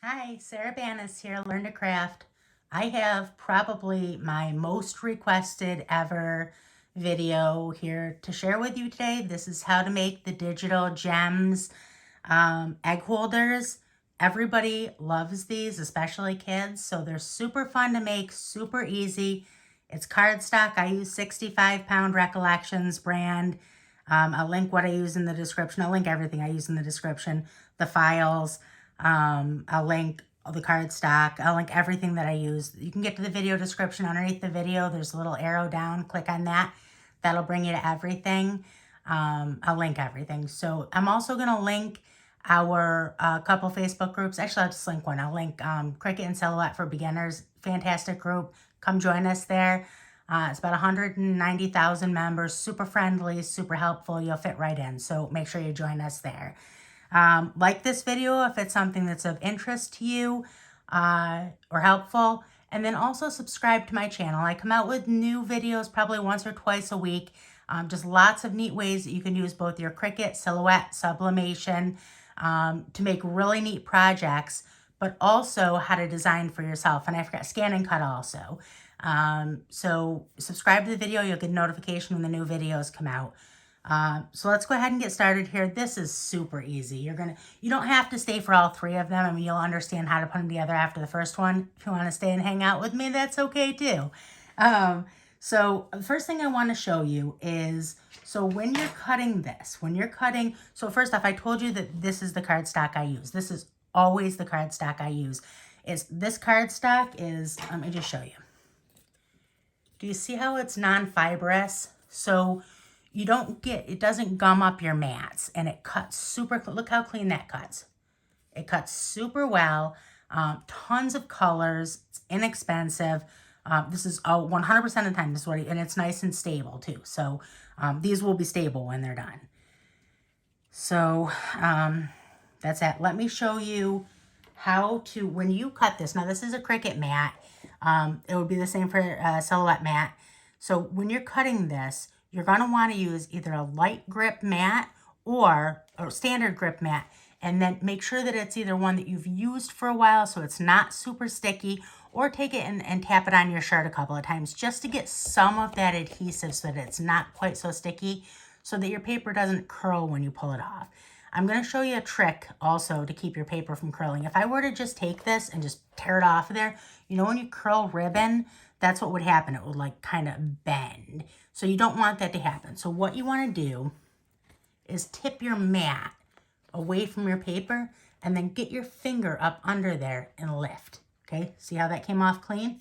Hi, Sarah Banas here, Learn to Craft. I have probably my most requested ever video here to share with you today. This is how to make the digital gems egg holders. Everybody loves these, especially kids, so they're super fun to make, super easy. It's cardstock. I use 65-pound Recollections brand. I'll link what I use in the description. I'll link everything I use in the description, the files. I'll link the cardstock. I'll link everything that I use. You can get to the video description underneath the video. There's a little arrow down. Click on that. That'll bring you to everything. I'll link everything. So I'm also going to link our couple Facebook groups. Actually, I'll just link one. I'll link Cricut and Silhouette for Beginners. Fantastic group. Come join us there. It's about 190,000 members. Super friendly, super helpful. You'll fit right in. So make sure you join us there. Like this video if it's something that's of interest to you or helpful. And then also subscribe to my channel. I come out with new videos probably once or twice a week. Just lots of neat ways that you can use both your Cricut, Silhouette, sublimation to make really neat projects, but also how to design for yourself. And I forgot, scan and cut also. So subscribe to the video. You'll get a notification when the new videos come out. So let's go ahead and get started here. This is super easy. You don't have to stay for all three of them. I mean, you'll understand how to put them together after the first one. If you want to stay and hang out with me, that's okay too. So the first thing I want to show you is, so when you're cutting this, so first off, I told you that this is the cardstock I use. This is always the cardstock I use. This cardstock is, let me just show you. Do you see how it's non-fibrous? So it doesn't gum up your mats, and it cuts super, look how clean that cuts. It cuts super well, tons of colors, it's inexpensive. This is 100% of the time, this is what, and it's nice and stable too. So these will be stable when they're done. So that's it. Let me show you how to, when you cut this, now this is a Cricut mat. It would be the same for a Silhouette mat. So when you're cutting this, you're going to want to use either a light grip mat or standard grip mat. And then make sure that it's either one that you've used for a while so it's not super sticky, or take it and tap it on your shirt a couple of times just to get some of that adhesive so that it's not quite so sticky, so that your paper doesn't curl when you pull it off. I'm going to show you a trick also to keep your paper from curling. If I were to just take this and just tear it off of there, you know when you curl ribbon, that's what would happen. It would like kind of bend. So you don't want that to happen. So what you want to do is tip your mat away from your paper and then get your finger up under there and lift. Okay, see how that came off clean?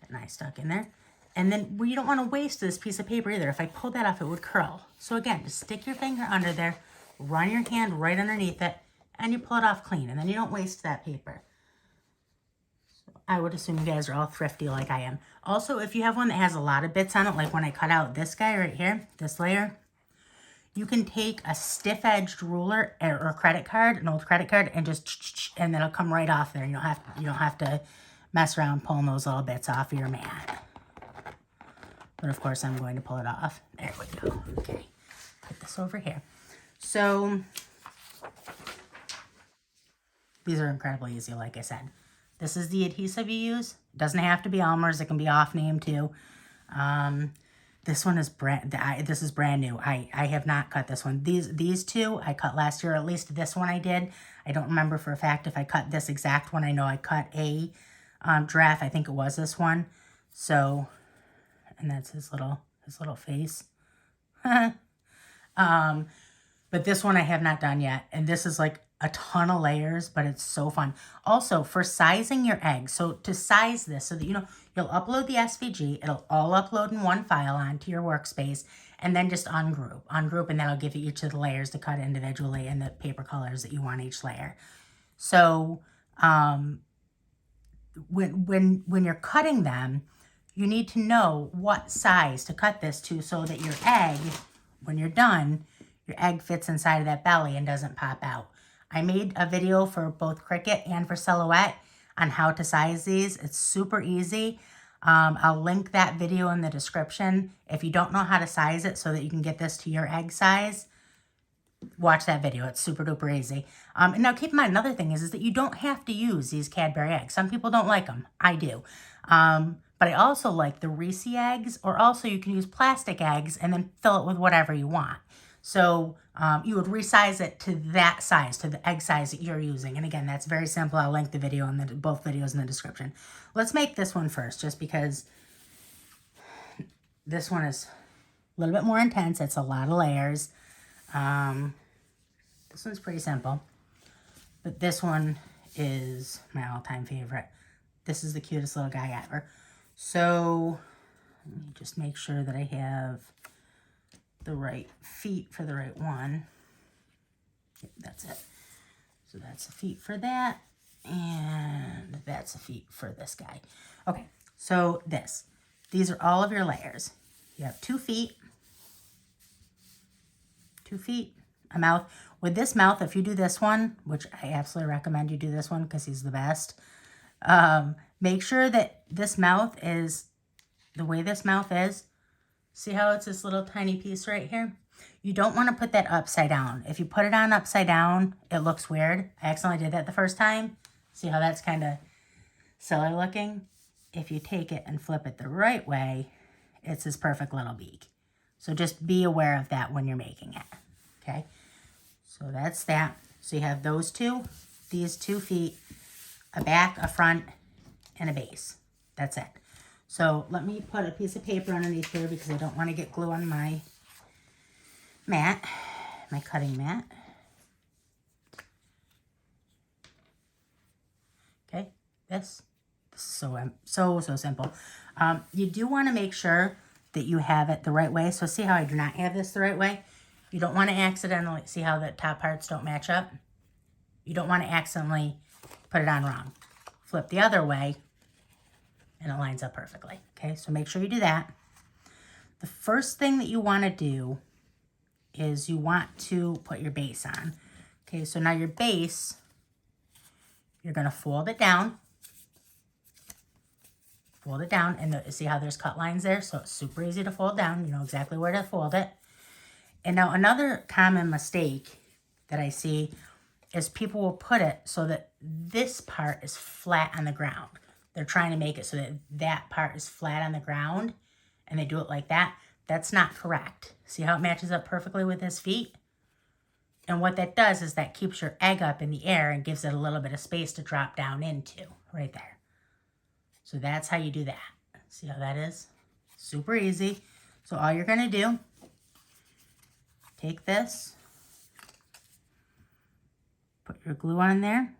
Get nice stuck in there. And then you don't want to waste this piece of paper either. If I pulled that off, it would curl. So again, just stick your finger under there, run your hand right underneath it, and you pull it off clean. And then you don't waste that paper. I would assume you guys are all thrifty like I am. Also, if you have one that has a lot of bits on it, like when I cut out this guy right here, this layer, you can take a stiff-edged ruler or credit card, an old credit card, and and then it'll come right off there. You don't have to mess around pulling those little bits off of your mat. But of course, I'm going to pull it off. There we go. Okay, put this over here. So these are incredibly easy, like I said. This is the adhesive you use. It doesn't have to be Elmer's. It can be off name too. This one is this is brand new. I have not cut this one. These two I cut last year. At least this one I did. I don't remember for a fact if I cut this exact one. I know I cut a giraffe. I think it was this one. So, and that's his little face. But this one I have not done yet. And this is like a ton of layers, but it's so fun. Also, for sizing your eggs, so to size this so that you'll upload the SVG, it'll all upload in one file onto your workspace, and then just ungroup, and that'll give you each of the layers to cut individually and the paper colors that you want each layer. So when you're cutting them, you need to know what size to cut this to so that your egg, when you're done, your egg fits inside of that belly and doesn't pop out. I made a video for both Cricut and for Silhouette on how to size these. It's super easy. I'll link that video in the description. If you don't know how to size it so that you can get this to your egg size, watch that video. It's super duper easy. And now keep in mind, another thing is that you don't have to use these Cadbury eggs. Some people don't like them. I do. But I also like the Reese eggs, or also you can use plastic eggs and then fill it with whatever you want. So you would resize it to that size, to the egg size that you're using. And again, that's very simple. I'll link the video and both videos in the description. Let's make this one first, just because this one is a little bit more intense. It's a lot of layers. This one's pretty simple, but this one is my all-time favorite. This is the cutest little guy ever. So let me just make sure that I have the right feet for the right one. Yep, that's it. So that's the feet for that, and that's the feet for this guy. Okay, so these are all of your layers. You have 2 feet, 2 feet, a mouth. With this mouth, if you do this one, which I absolutely recommend you do this one because he's the best, make sure that this mouth is the way this mouth is. See how it's this little tiny piece right here? You don't want to put that upside down. If you put it on upside down, it looks weird. I accidentally did that the first time. See how that's kind of silly looking? If you take it and flip it the right way, it's this perfect little beak. So just be aware of that when you're making it, okay? So that's that. So you have those two, these 2 feet, a back, a front, and a base. That's it. So let me put a piece of paper underneath here because I don't want to get glue on my mat, my cutting mat. Okay, this is so simple. You do want to make sure that you have it the right way. So see how I do not have this the right way? You don't want to accidentally, see how the top parts don't match up? You don't want to accidentally put it on wrong. Flip the other way, and it lines up perfectly. Okay, so make sure you do that. The first thing that you want to do is you want to put your base on. Okay, so now your base, you're going to fold it down. Fold it down, and see how there's cut lines there? So it's super easy to fold down. You know exactly where to fold it. And now another common mistake that I see is people will put it so that this part is flat on the ground. They're trying to make it so that that part is flat on the ground, and they do it like that. That's not correct. See how it matches up perfectly with his feet? And what that does is that keeps your egg up in the air and gives it a little bit of space to drop down into right there. So that's how you do that. See how that is? Super easy. So all you're going to do, take this, put your glue on there,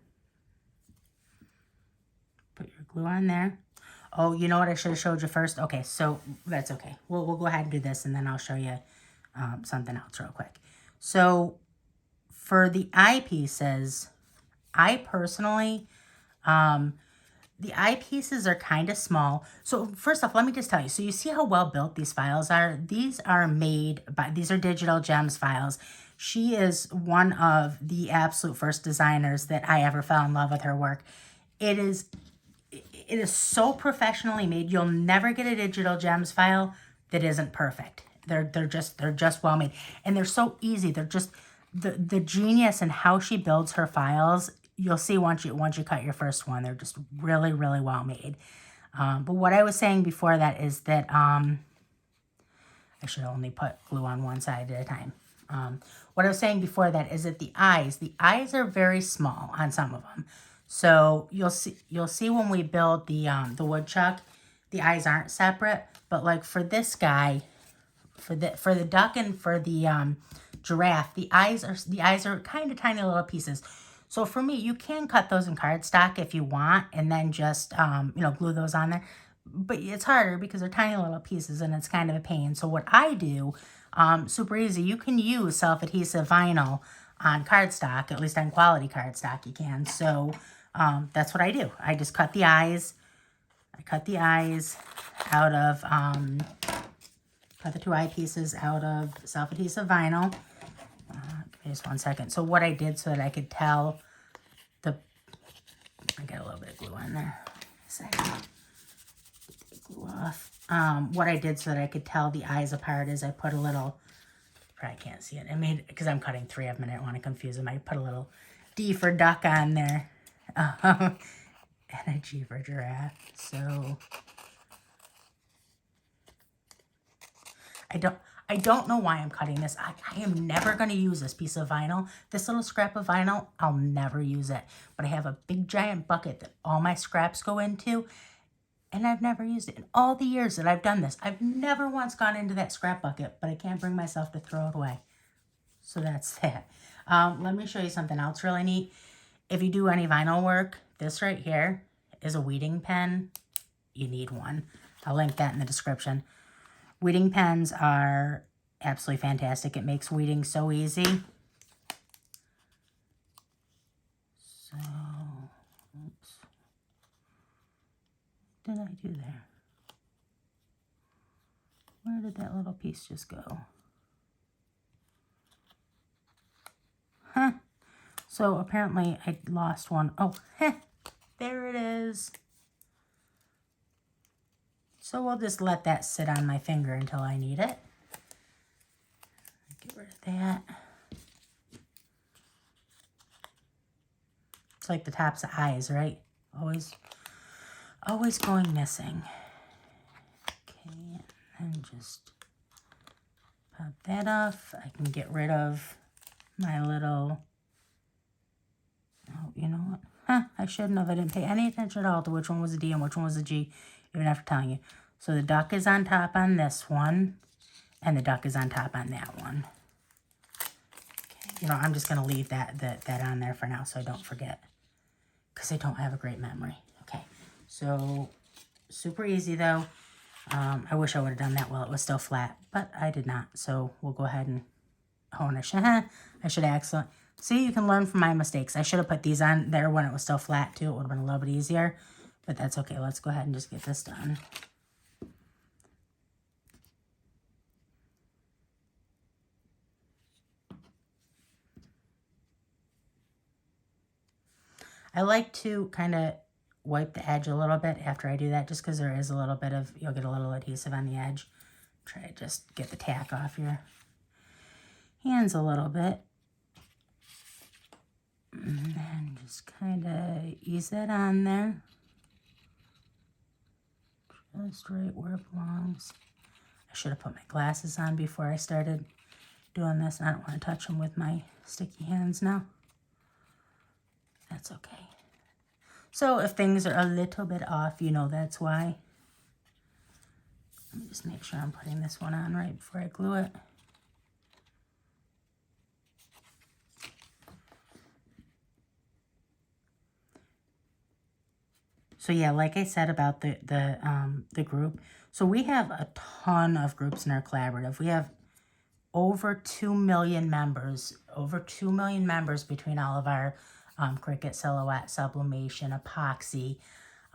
put your glue on there. Oh, you know what I should have showed you first? Okay, so that's okay. We'll go ahead and do this, and then I'll show you something else real quick. So for the eyepieces, I personally, the eyepieces are kind of small. So first off, let me just tell you. So you see how well built these files are? These are made by, these are Digital Gems files. She is one of the absolute first designers that I ever fell in love with her work. It is so professionally made. You'll never get a Digital Gems file that isn't perfect. They're just well made, and they're so easy. They're just the genius in how she builds her files. You'll see once you cut your first one, they're just really well made. But what I was saying before that is that I should only put glue on one side at a time. What I was saying before that is that the eyes are very small on some of them. So you'll see when we build the woodchuck, the eyes aren't separate. But like for this guy, for the duck and for the giraffe, the eyes are kind of tiny little pieces. So for me, you can cut those in cardstock if you want, and then just glue those on there. But it's harder because they're tiny little pieces, and it's kind of a pain. So what I do, super easy, you can use self-adhesive vinyl on cardstock, at least on quality cardstock you can. So that's what I do. I just cut the eyes. I cut the eyes out of, cut the 2 eyepieces out of self-adhesive vinyl. Just 1 second. So what I did so that I could tell I got a little bit of glue on there. Second. Get the glue off. What I did so that I could tell the eyes apart is I put a little Probably can't see it. I made, because I'm cutting 3 of them and I didn't want to confuse them. I put a little D for duck on there. And a G for giraffe. So I don't know why I'm cutting this. I am never going to use this piece of vinyl. This little scrap of vinyl, I'll never use it. But I have a big giant bucket that all my scraps go into. And I've never used it. In all the years that I've done this, I've never once gone into that scrap bucket. But I can't bring myself to throw it away. So that's that. Let me show you something else really neat. If you do any vinyl work, this right here is a weeding pen. You need one. I'll link that in the description. Weeding pens are absolutely fantastic. It makes weeding so easy. So, oops. What did I do there? Where did that little piece just go? Huh. So apparently I lost one. Oh, there it is. So we'll just let that sit on my finger until I need it. Get rid of that. It's like the tops of eyes, right? Always going missing. Okay, and just pop that off. I can get rid of my little, oh, you know what? I shouldn't have. I didn't pay any attention at all to which one was a D and which one was a G, even after telling you. So the duck is on top on this one, and the duck is on top on that one. Okay, you know, I'm just going to leave that on there for now so I don't forget, because I don't have a great memory. Okay, so super easy though. I wish I would have done that while it was still flat, but I did not. So we'll go ahead and, oh, and I should excellent. See, you can learn from my mistakes. I should have put these on there when it was still flat too. It would have been a little bit easier, but that's okay. Let's go ahead and just get this done. I like to kind of wipe the edge a little bit after I do that, just because there is a little bit of, you'll get a little adhesive on the edge. Try to just get the tack off your hands a little bit. And then just kind of ease that on there. Just right where it belongs. I should have put my glasses on before I started doing this. I don't want to touch them with my sticky hands now. That's okay. So if things are a little bit off, you know that's why. Let me just make sure I'm putting this one on right before I glue it. So yeah, like I said about the group. So we have a ton of groups in our collaborative. We have over 2 million members. Over 2 million members between all of our Cricut, Silhouette, Sublimation, Epoxy,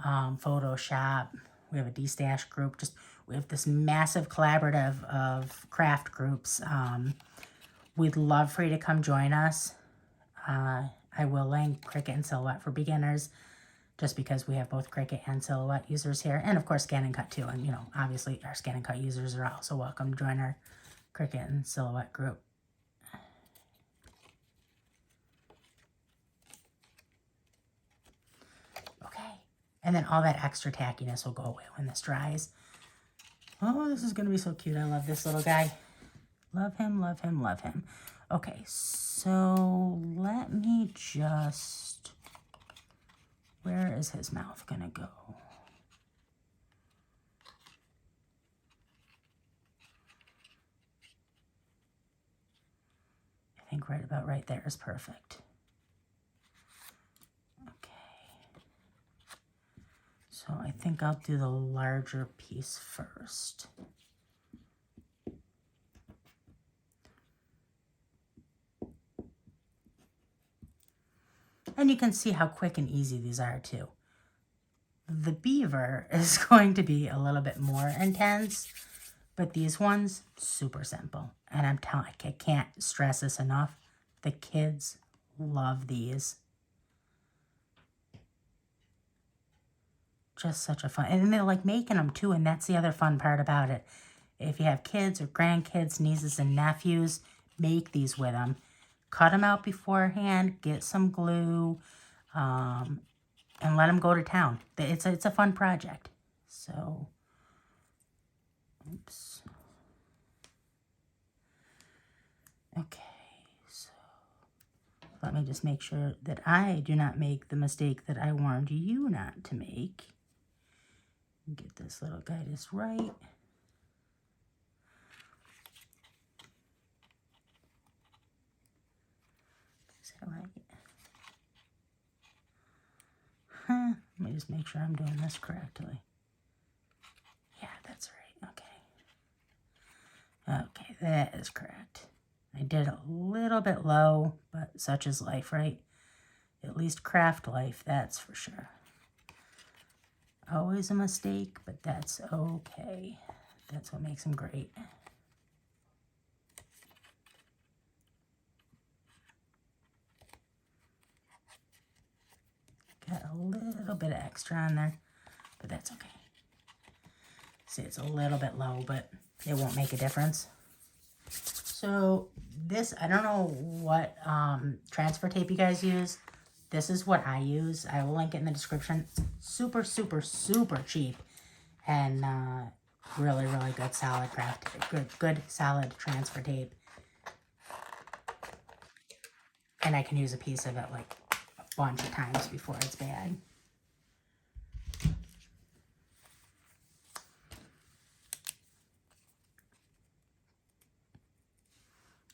Photoshop. We have a D-Stash group. We have this massive collaborative of craft groups. We'd love for you to come join us. I will link Cricut and Silhouette for beginners, just because we have both Cricut and Silhouette users here. And of course, Scan and Cut too. And you know, obviously our Scan and Cut users are also welcome to join our Cricut and Silhouette group. And then all that extra tackiness will go away when this dries. Oh, this is going to be so cute. I love this little guy. Love him, love him, love him. Okay, so let me just... Where is his mouth going to go? I think right about right there is perfect. So I think I'll do the larger piece first. And you can see how quick and easy these are too. The beaver is going to be a little bit more intense, but these ones, super simple. And I'm telling you, I can't stress this enough. The kids love these. Just such a fun, and they like making them too, and that's the other fun part about it. If you have kids or grandkids, nieces and nephews, make these with them. Cut them out beforehand, get some glue, and let them go to town. It's a fun project. So, oops. Okay, so let me just make sure that I do not make the mistake that I warned you not to make. Get this little guy just right. Is that right? Let me just make sure I'm doing this correctly. Yeah, that's right. Okay. Okay, that is correct. I did a little bit low, but such is life, right? At least craft life, that's for sure. Always a mistake, but that's okay. That's what makes them great. Got a little bit of extra on there, but that's okay. See, it's a little bit low, but it won't make a difference. So this, I don't know what transfer tape you guys use. This is what I use. I will link it in the description. Super, super, super cheap. And really, really good solid craft. Good solid transfer tape. And I can use a piece of it like a bunch of times before it's bad.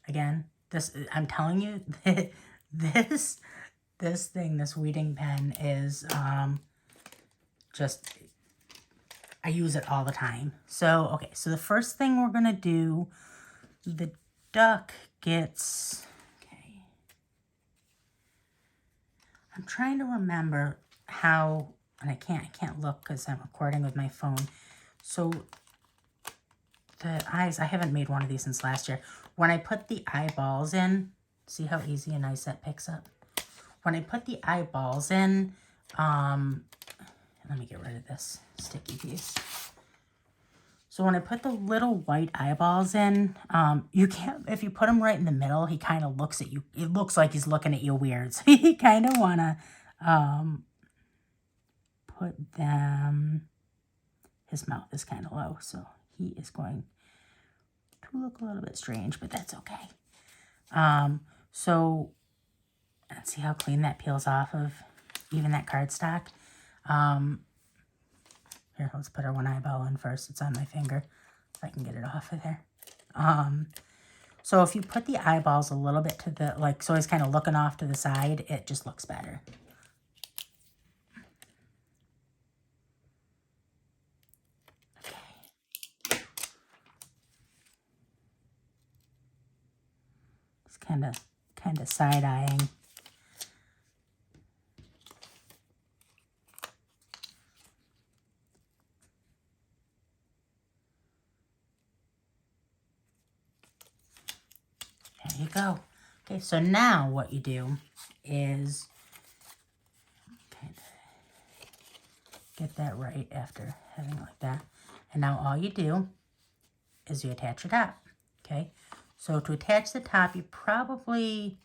Again, this, I'm telling you, this thing, this weeding pen is just, I use it all the time. So, okay, so the first thing we're going to do, the duck gets, okay, I'm trying to remember how, and I can't look because I'm recording with my phone. So the eyes, I haven't made one of these since last year. When I put the eyeballs in, see how easy and nice that picks up? When I put the eyeballs in, let me get rid of this sticky piece. So when I put the little white eyeballs in, you can't, if you put them right in the middle, he kind of looks at you. It looks like he's looking at you weird. So you kind of want to put them, his mouth is kind of low, so he is going to look a little bit strange, but that's okay. So let's see how clean that peels off of even that cardstock. Here, let's put our one eyeball in first. It's on my finger. If I can get it off of there. So if you put the eyeballs a little bit to the, like, so he's kind of looking off to the side, it just looks better. Okay. Just kind of side-eyeing. There you go. Okay, so now what you do is kind of get that right after having it like that. And now all you do is you attach your top. Okay, so to attach the top, you probably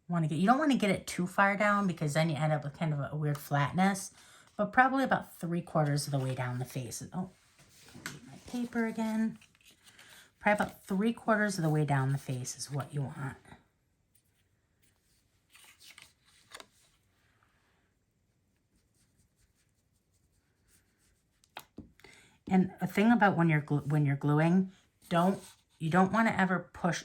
want to get, you don't want to get it too far down because then you end up with kind of a weird flatness, but probably about 3/4 of the way down the face. Oh, my paper again. Probably about 3/4 of the way down the face is what you want. And a thing about when you're gluing, you don't want to ever push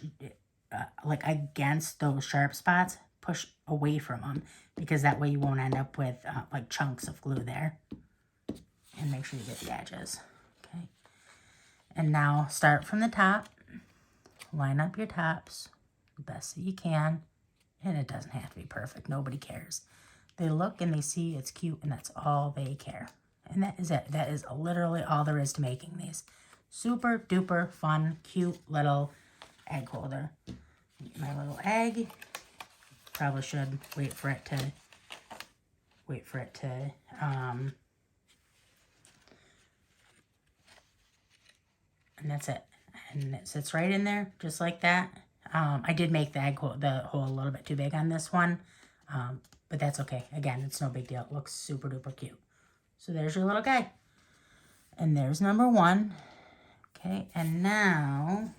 like against those sharp spots. Push away from them because that way you won't end up with like chunks of glue there. And make sure you get the edges. Okay. And now start from the top. Line up your tops the best that you can. And it doesn't have to be perfect. Nobody cares. They look and they see it's cute and that's all they care. And that is it. That is literally all there is to making these. Super duper fun, cute little egg holder. My little egg. Probably should wait for it to and that's it. And it sits right in there just like that. I did make the hole a little bit too big on this one, but that's okay. Again, it's no big deal. It looks super duper cute. So there's your little guy. And there's number 1. Okay, and now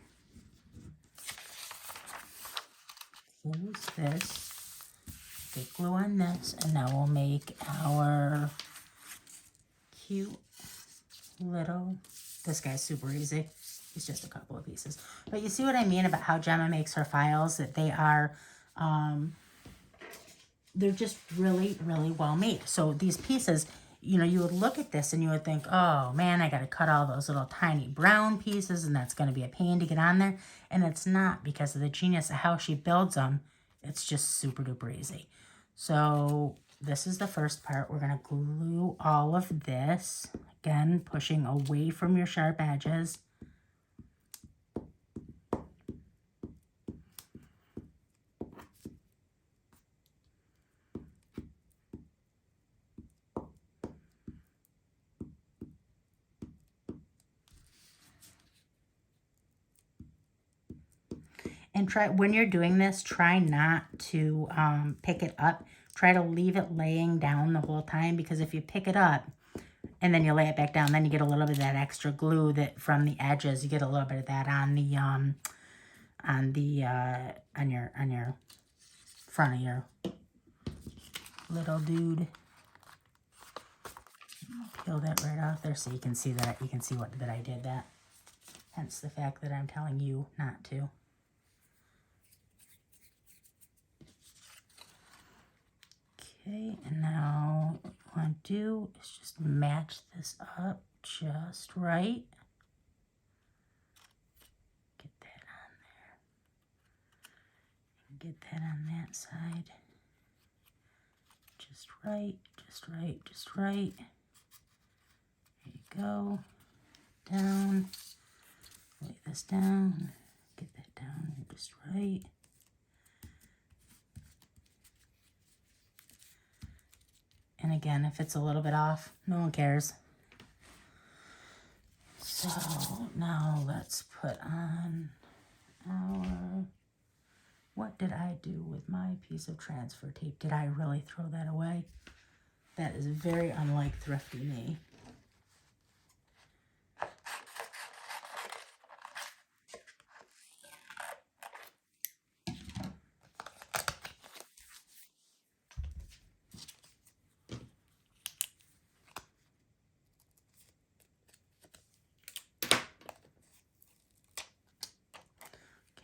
close this. Get glue on this, and now we'll make our cute little, this guy's super easy. It's just a couple of pieces. But you see what I mean about how Gemma makes her files, that they are, they're just really, really well made. So these pieces, you know, you would look at this and you would think, oh man, I got to cut all those little tiny brown pieces and that's going to be a pain to get on there. And it's not, because of the genius of how she builds them. It's just super duper easy. So this is the first part. We're going to glue all of this. Again, pushing away from your sharp edges. And try, when you're doing this, try not to pick it up. Try to leave it laying down the whole time, because if you pick it up and then you lay it back down, then you get a little bit of that extra glue that from the edges. You get a little bit of that on your front of your little dude. Peel that right off there so you can see that. You can see that I did that. Hence the fact that I'm telling you not to. Okay, and now what you want to do is just match this up just right. Get that on there. And get that on that side. Just right, just right, just right. There you go. Down. Lay this down. Get that down just right. And again, if it's a little bit off, no one cares. So now let's put on our, what did I do with my piece of transfer tape? Did I really throw that away? That is very unlike thrifty me.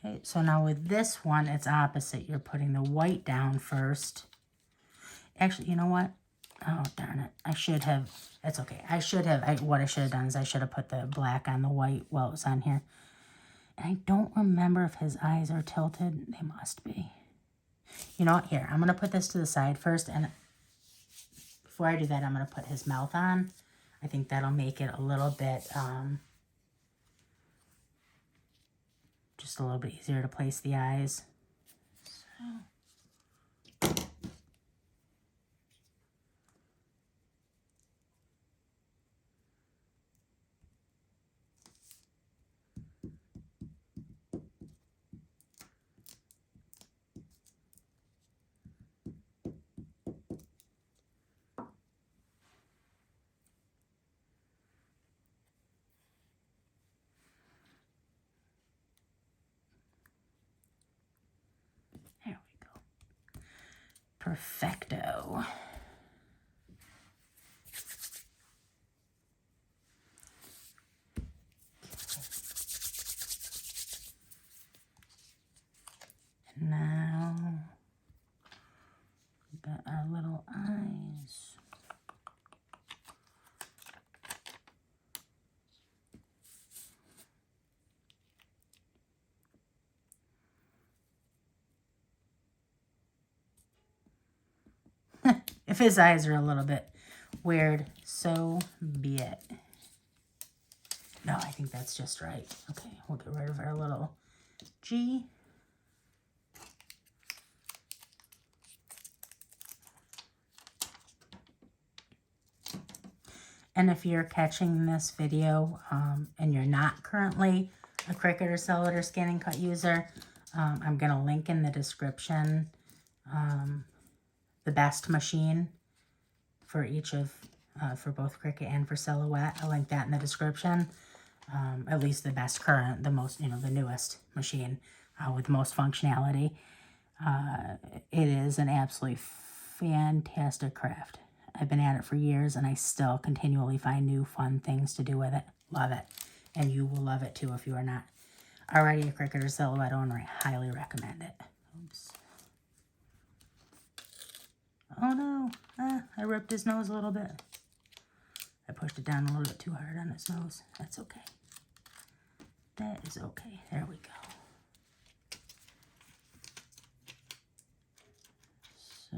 Okay, so now with this one, it's opposite. You're putting the white down first. Actually, you know what? Oh, darn it. I should have, that's okay. What I should have done is I should have put the black on the white while it was on here. And I don't remember if his eyes are tilted. They must be. You know what? Here, I'm going to put this to the side first. And before I do that, I'm going to put his mouth on. I think that'll make it a little bit, just a little bit easier to place the eyes. So. There we go. Perfecto. And now we've got our little eyes. If his eyes are a little bit weird, so be it. No, I think that's just right. Okay, we'll get rid of our little G. And if you're catching this video and you're not currently a Cricut or Solid or Scan and Cut user, I'm going to link in the description the best machine for each of, for both Cricut and for Silhouette. I'll link that in the description. At least the best current, the most, the newest machine with the most functionality. It is an absolutely fantastic craft. I've been at it for years and I still continually find new fun things to do with it. Love it. And you will love it too if you are not already a Cricut or Silhouette owner. I highly recommend it. Oops. Oh no, I ripped his nose a little bit. I pushed it down a little bit too hard on his nose. That's okay. That is okay. There we go. So,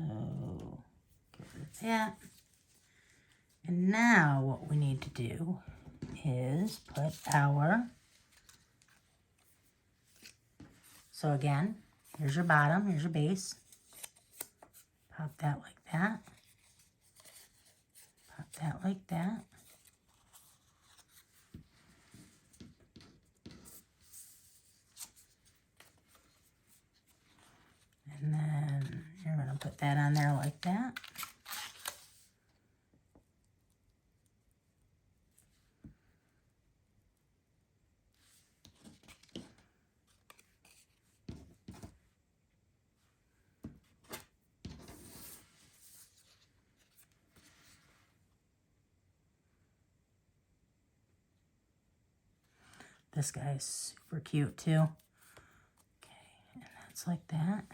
get rid of that. And now what we need to do is put our, so again, here's your bottom, here's your base. Pop that like that. Pop that like that. And then you're going to put that on there like that. This guy's super cute too. Okay, and that's like that.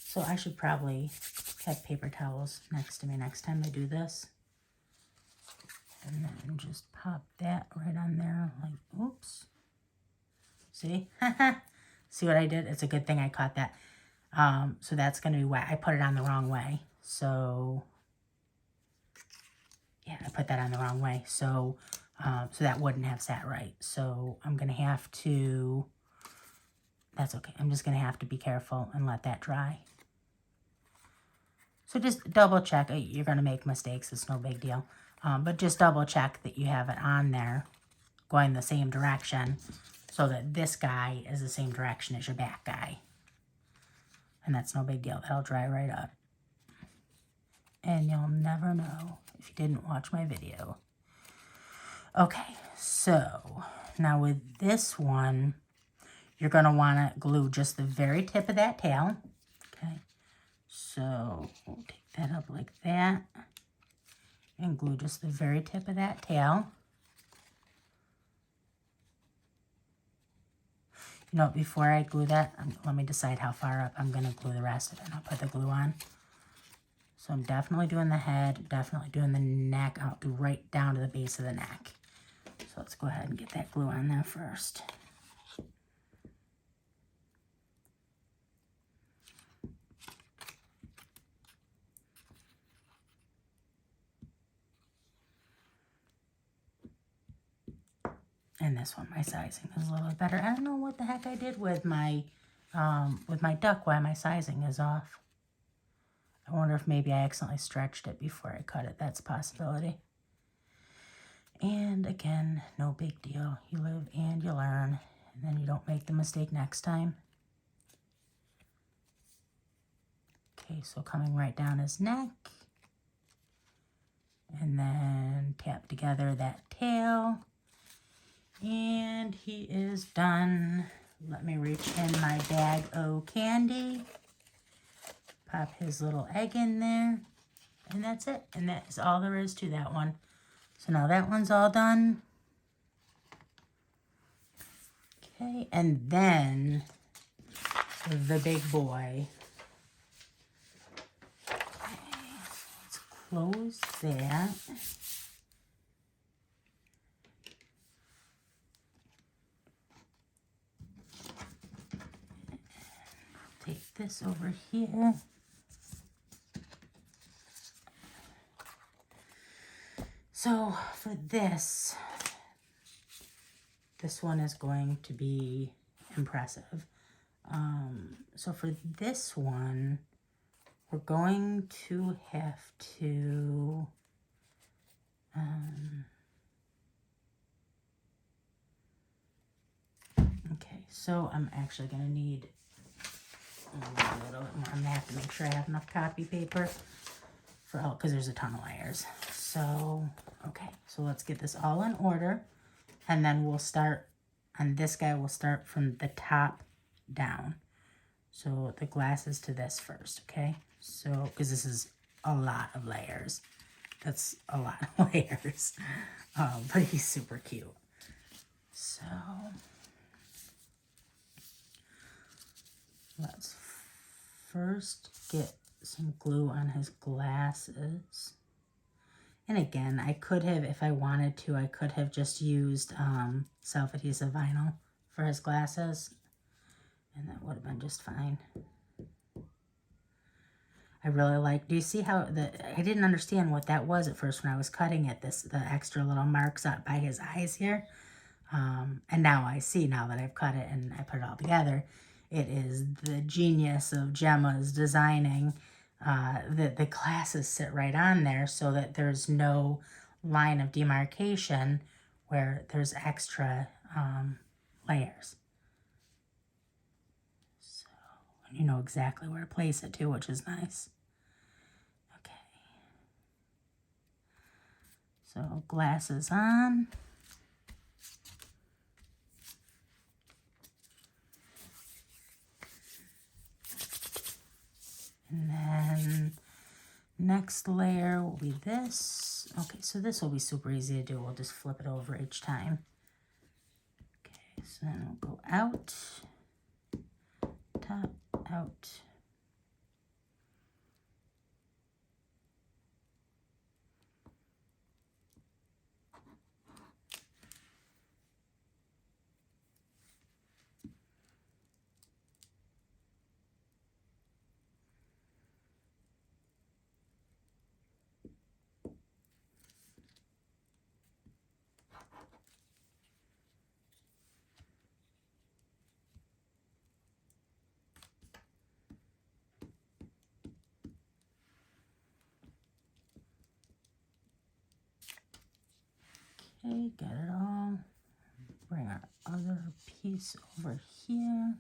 So I should probably have paper towels next to me next time I do this. And then just pop that right on there like, oops. See? See what I did? It's a good thing I caught that. So that's going to be wet. I put it on the wrong way. So, yeah, I put that on the wrong way. So, so that wouldn't have sat right. So I'm going to have to, that's okay. I'm just going to have to be careful and let that dry. So just double check. You're going to make mistakes. It's no big deal. But just double check that you have it on there going the same direction so that this guy is the same direction as your back guy. And that's no big deal. That'll dry right up. And you'll never know if you didn't watch my video. Okay, so now with this one, you're going to want to glue just the very tip of that tail. Okay, so we'll take that up like that and glue just the very tip of that tail. You know, before I glue that, let me decide how far up I'm going to glue the rest of it. I'll put the glue on. So I'm definitely doing the head, definitely doing the neck. I'll do right down to the base of the neck. So let's go ahead and get that glue on there first. And this one, my sizing is a little bit better. I don't know what the heck I did with my duck, why my sizing is off. I wonder if maybe I accidentally stretched it before I cut it. That's a possibility. And again, no big deal. You live and you learn, and then you don't make the mistake next time. Okay, so coming right down his neck. And then tap together that tail. And he is done. Let me reach in my bag of candy. Pop his little egg in there. And that's it. And that is all there is to that one. So now that one's all done. Okay, and then the big boy. Okay, let's close that. Take this over here. So for this one is going to be impressive. So for this one, we're going to have to so I'm actually going to need a little bit more. I'm going to have to make sure I have enough copy paper for all, because there's a ton of layers. So, okay, so let's get this all in order, and then we'll start on this guy. We'll start from the top down. So the glasses to this first, okay? So, because this is a lot of layers. That's a lot of layers. But he's super cute. So, let's first get some glue on his glasses. And again, I could have, if I wanted to, I could have just used self-adhesive vinyl for his glasses. And that would have been just fine. I really like, do you see how, I didn't understand what that was at first when I was cutting it, the extra little marks up by his eyes here. And now I see, now that I've cut it and I put it all together, it is the genius of Gemma's designing that the glasses sit right on there so that there's no line of demarcation where there's extra layers. So, you know exactly where to place it too, which is nice. Okay. So glasses on. And then next layer will be this. Okay, so this will be super easy to do. We'll just flip it over each time. Okay, so then we'll go out, top, out. Okay, got it all. Bring our other piece over here.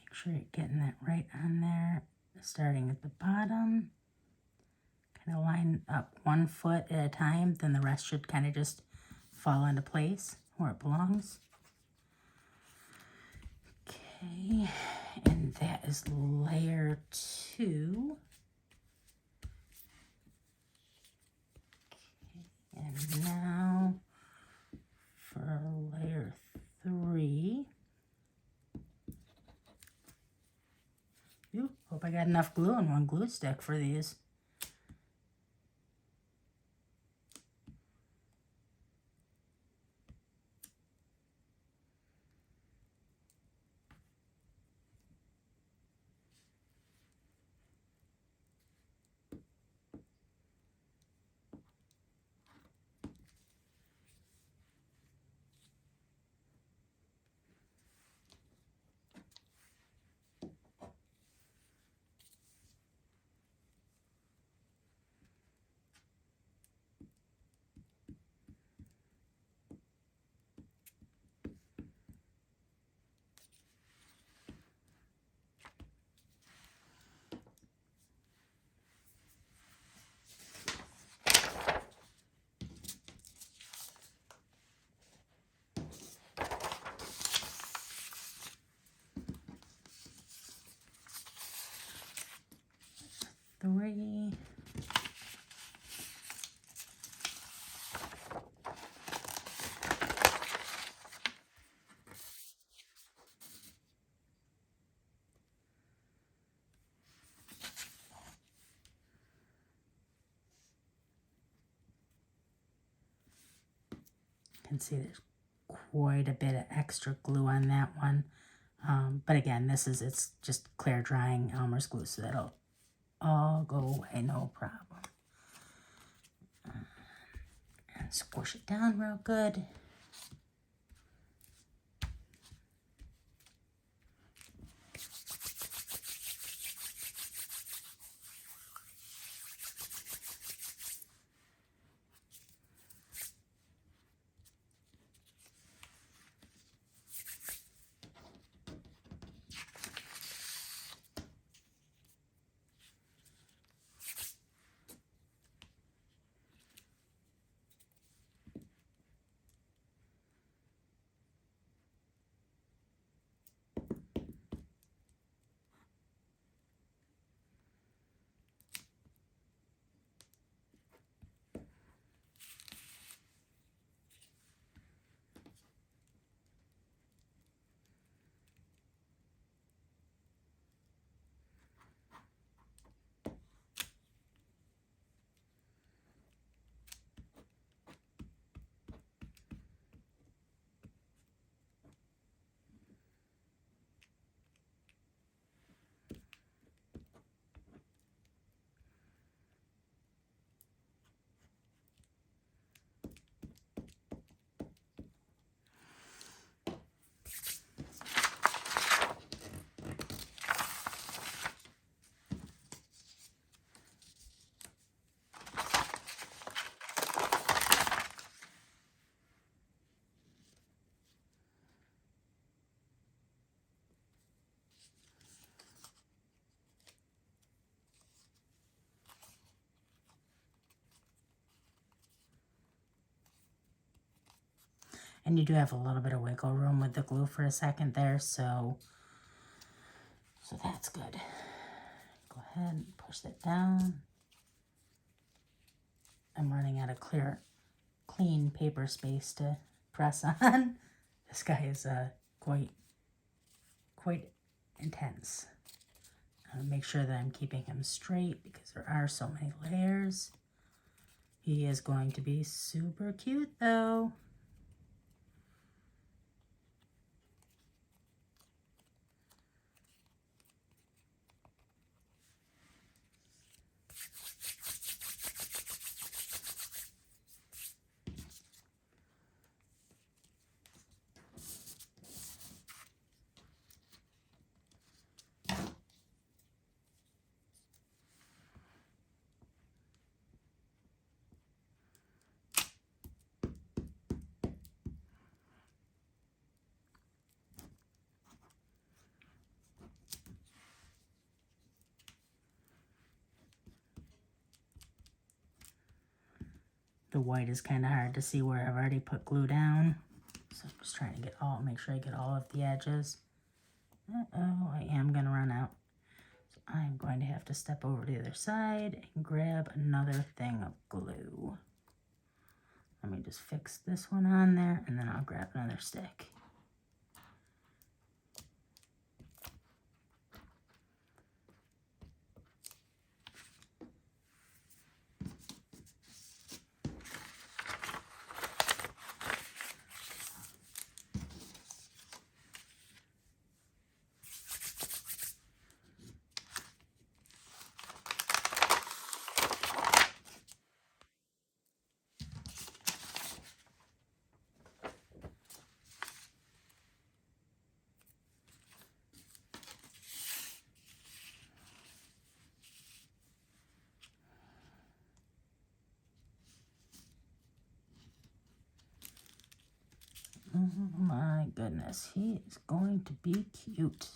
Make sure you're getting that right on there, starting at the bottom. Kind of line up 1 foot at a time, then the rest should kind of just fall into place where it belongs. Okay, and that is layer 2. Okay, and now for layer 3. Ooh, hope I got enough glue and 1 glue stick for these. Three. You can see there's quite a bit of extra glue on that one. But again, it's just clear drying Elmer's glue, so that'll all go away, no problem. And squish it down real good. And you do have a little bit of wiggle room with the glue for a second there, so that's good. Go ahead and push that down. I'm running out of clean paper space to press on. This guy is quite intense. Make sure that I'm keeping him straight because there are so many layers. He is going to be super cute though. The white is kind of hard to see where I've already put glue down. So I'm just trying to make sure I get all of the edges. Uh-oh, I am going to run out. So I'm going to have to step over to the other side and grab another thing of glue. Let me just fix this one on there and then I'll grab another stick. Oh my goodness, he is going to be cute.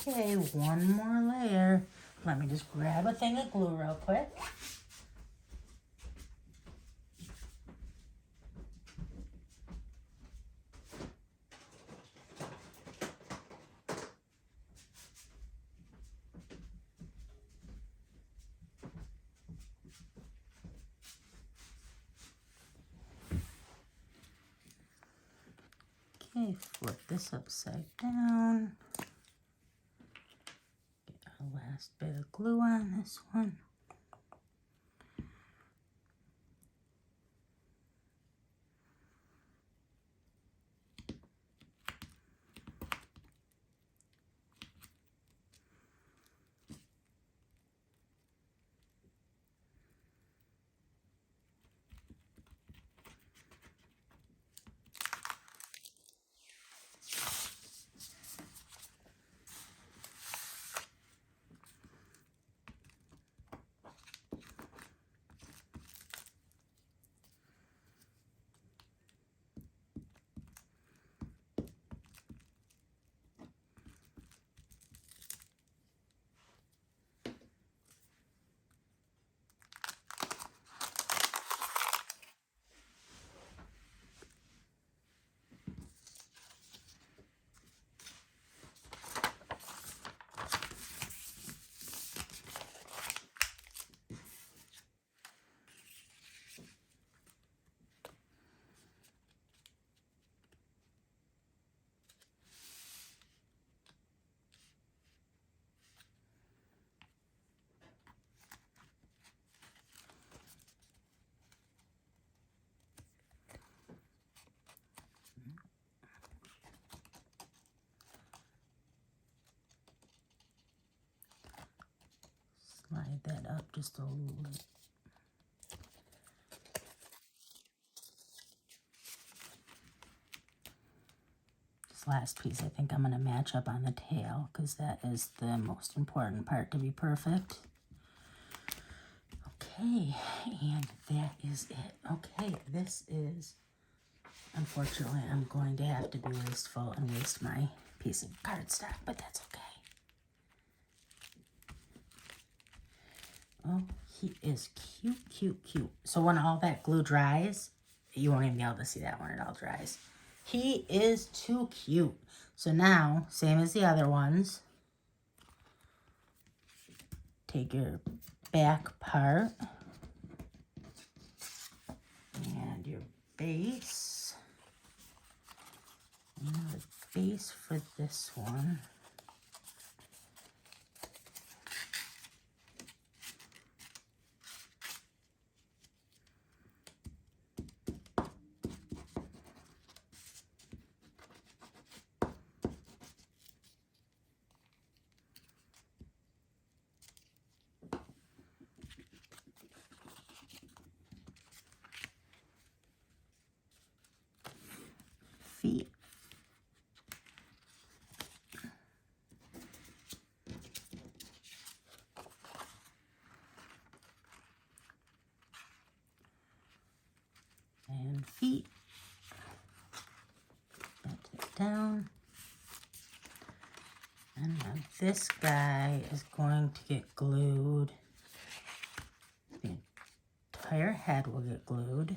Okay, one more layer. Let me just grab a thing of glue real quick. Okay, flip this upside down. Get our last bit of glue on this one. Slide that up just a little bit. This last piece I think I'm going to match up on the tail because that is the most important part to be perfect. Okay, and that is it. Okay, this is, unfortunately, I'm going to have to be wasteful and waste my piece of cardstock, but that's okay. Oh, he is cute, cute, cute. So when all that glue dries, you won't even be able to see that when it all dries. He is too cute. So now, same as the other ones, take your back part and your base. And the base for this one. Feet. And feet. Bend it down. And then this guy is going to get glued. The entire head will get glued.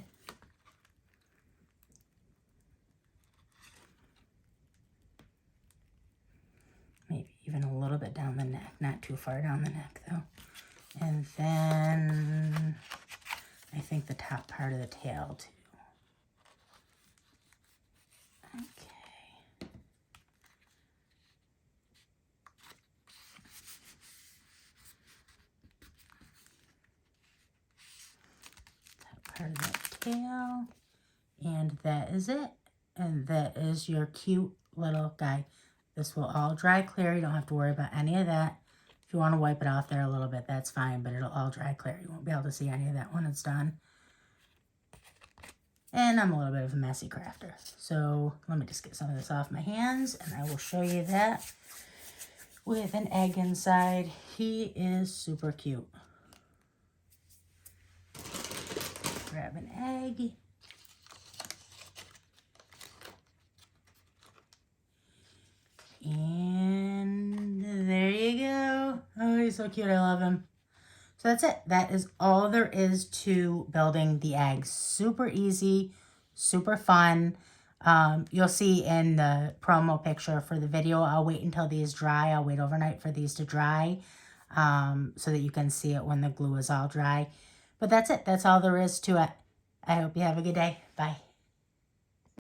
Maybe even a little bit down the neck, not too far down the neck though. And then I think the top part of the tail too. Okay. Top part of that tail. And that is it. And that is your cute little guy. This will all dry clear. You don't have to worry about any of that. If you want to wipe it off there a little bit, that's fine, but it'll all dry clear. You won't be able to see any of that when it's done. And I'm a little bit of a messy crafter. So let me just get some of this off my hands and I will show you that with an egg inside. He is super cute. Grab an egg. And there you go. Oh, he's so cute. I love him. So that's it. That is all there is to building the eggs. Super easy, super fun. You'll see in the promo picture for the video, I'll wait until these dry. I'll wait overnight for these to dry so that you can see it when the glue is all dry. But that's it. That's all there is to it. I hope you have a good day. Bye.